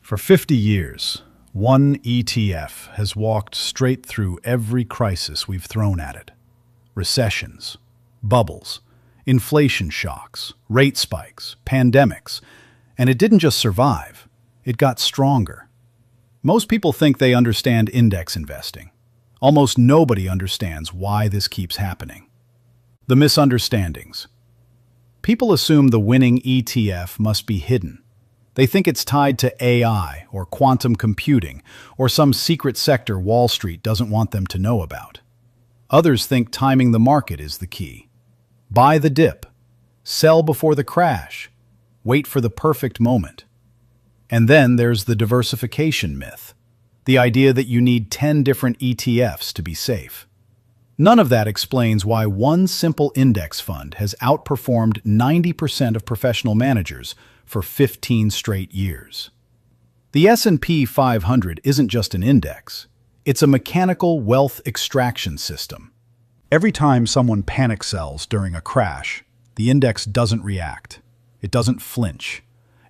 For 50 years, one ETF has walked straight through every crisis we've thrown at it. Recessions, bubbles, inflation shocks, rate spikes, pandemics, and it didn't just survive, it got stronger. Most people think they understand index investing. Almost nobody understands why this keeps happening. The misunderstandings. People assume the winning ETF must be hidden. They think it's tied to AI or quantum computing or some secret sector Wall Street doesn't want them to know about. Others think timing the market is the key. Buy the dip, sell before the crash, wait for the perfect moment. And then there's the diversification myth, the idea that you need 10 different ETFs to be safe. None of that explains why one simple index fund has outperformed 90% of professional managers for 15 straight years. The S&P 500 isn't just an index. It's a mechanical wealth extraction system. Every time someone panic sells during a crash, the index doesn't react. It doesn't flinch.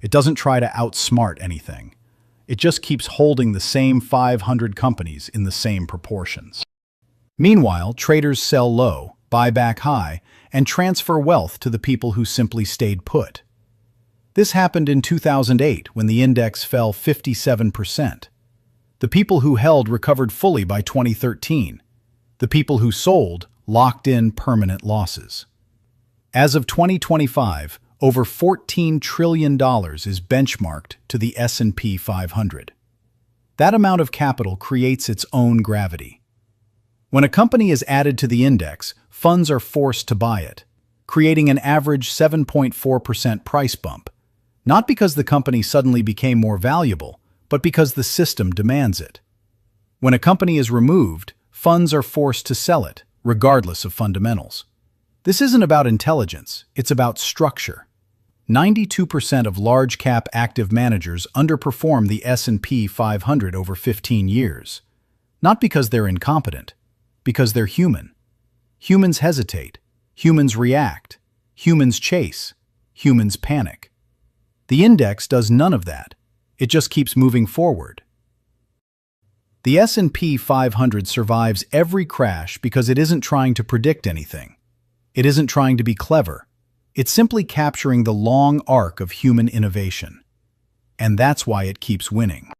It doesn't try to outsmart anything. It just keeps holding the same 500 companies in the same proportions. Meanwhile, traders sell low, buy back high, and transfer wealth to the people who simply stayed put. This happened in 2008 when the index fell 57%. The people who held recovered fully by 2013. The people who sold locked in permanent losses. As of 2025, over $14 trillion is benchmarked to the S&P 500. That amount of capital creates its own gravity. When a company is added to the index, funds are forced to buy it, creating an average 7.4% price bump. Not because the company suddenly became more valuable, but because the system demands it. When a company is removed, funds are forced to sell it, regardless of fundamentals. This isn't about intelligence, it's about structure. 92% of large-cap active managers underperform the S&P 500 over 15 years. Not because they're incompetent, because they're human. Humans hesitate, humans react, humans chase, humans panic. The index does none of that. It just keeps moving forward. The S&P 500 survives every crash because it isn't trying to predict anything. It isn't trying to be clever. It's simply capturing the long arc of human innovation. And that's why it keeps winning.